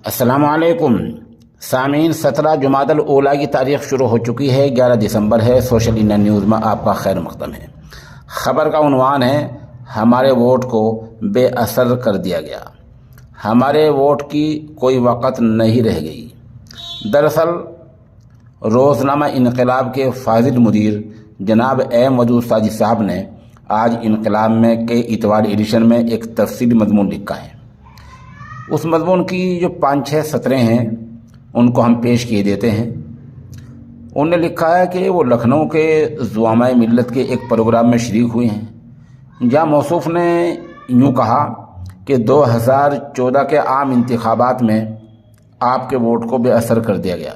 السلام علیکم سامعین، 17 جمادی الاولیٰ کی تاریخ شروع ہو چکی ہے۔ 11 دسمبر ہے۔ سوشل انڈیا نیوز میں آپ کا خیر مقدم ہے۔ خبر کا عنوان ہے ہمارے ووٹ کو بے اثر کر دیا گیا، ہمارے ووٹ کی کوئی وقت نہیں رہ گئی۔ دراصل روزنامہ انقلاب کے فاضل مدیر جناب ایم ودود ساجد صاحب نے آج انقلاب میں کے اتوار ایڈیشن میں ایک تفصیلی مضمون لکھا ہے۔ اس مضمون کی جو 5-6 سطریں ہیں ان کو ہم پیش کیے دیتے ہیں۔ انہوں نے لکھا ہے کہ وہ لکھنؤ کے زعماء ملت کے ایک پروگرام میں شریک ہوئے ہیں، جہاں موصوف نے یوں کہا کہ 2014 کے عام انتخابات میں آپ کے ووٹ کو بے اثر کر دیا گیا،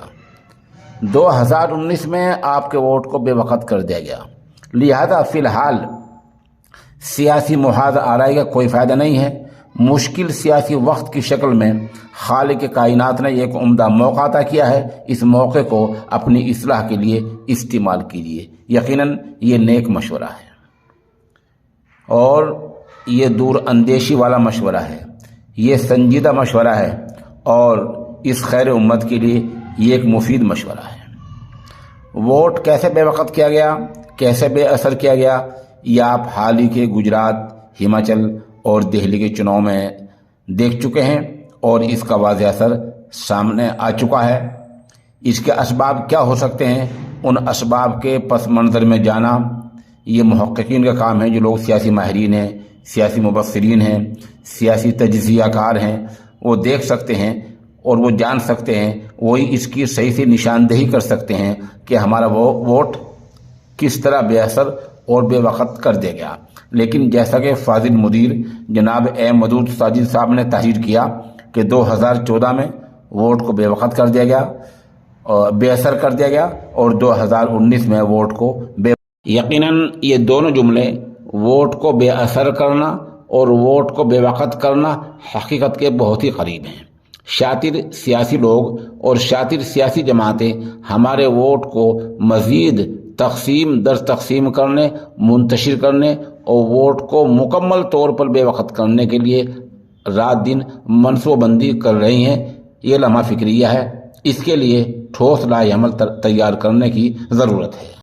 2019 میں آپ کے ووٹ کو بے وقت کر دیا گیا، لہذا فی الحال سیاسی محاذ آرائی کا کوئی فائدہ نہیں ہے۔ مشکل سیاسی وقت کی شکل میں خالق کائنات نے ایک عمدہ موقع عطا کیا ہے، اس موقع کو اپنی اصلاح کے لیے استعمال کیجیے۔ یقیناً یہ نیک مشورہ ہے اور یہ دور اندیشی والا مشورہ ہے، یہ سنجیدہ مشورہ ہے اور اس خیر امت کے لیے یہ ایک مفید مشورہ ہے۔ ووٹ کیسے بے وقت کیا گیا، کیسے بے اثر کیا گیا، یہ آپ حال ہی کے گجرات، ہماچل اور دہلی کے چناؤ میں دیکھ چکے ہیں اور اس کا واضح اثر سامنے آ چکا ہے۔ اس کے اسباب کیا ہو سکتے ہیں، ان اسباب کے پس منظر میں جانا یہ محققین کا کام ہے، جو لوگ سیاسی ماہرین ہیں، سیاسی مبصرین ہیں، سیاسی تجزیہ کار ہیں، وہ دیکھ سکتے ہیں اور وہ جان سکتے ہیں، وہی اس کی صحیح سے نشاندہی کر سکتے ہیں کہ ہمارا وہ ووٹ کس طرح بے اثر اور بے وقت کر دیا گیا۔ لیکن جیسا کہ فاضل مدیر جناب ایم ودود ساجد صاحب نے تحریر کیا کہ 2014 میں ووٹ کو بے وقت کر دیا گیا اور بے اثر کر دیا گیا اور 2019 میں ووٹ کو یقیناً یہ دونوں جملے ووٹ کو بے اثر کرنا اور ووٹ کو بے وقت کرنا حقیقت کے بہت ہی قریب ہیں۔ شاطر سیاسی لوگ اور شاطر سیاسی جماعتیں ہمارے ووٹ کو مزید تقسیم در تقسیم کرنے، منتشر کرنے اور ووٹ کو مکمل طور پر بے وقت کرنے کے لیے رات دن منصوبہ بندی کر رہی ہیں۔ یہ لمحہ فکریہ ہے، اس کے لیے ٹھوس لائحہ عمل تیار کرنے کی ضرورت ہے۔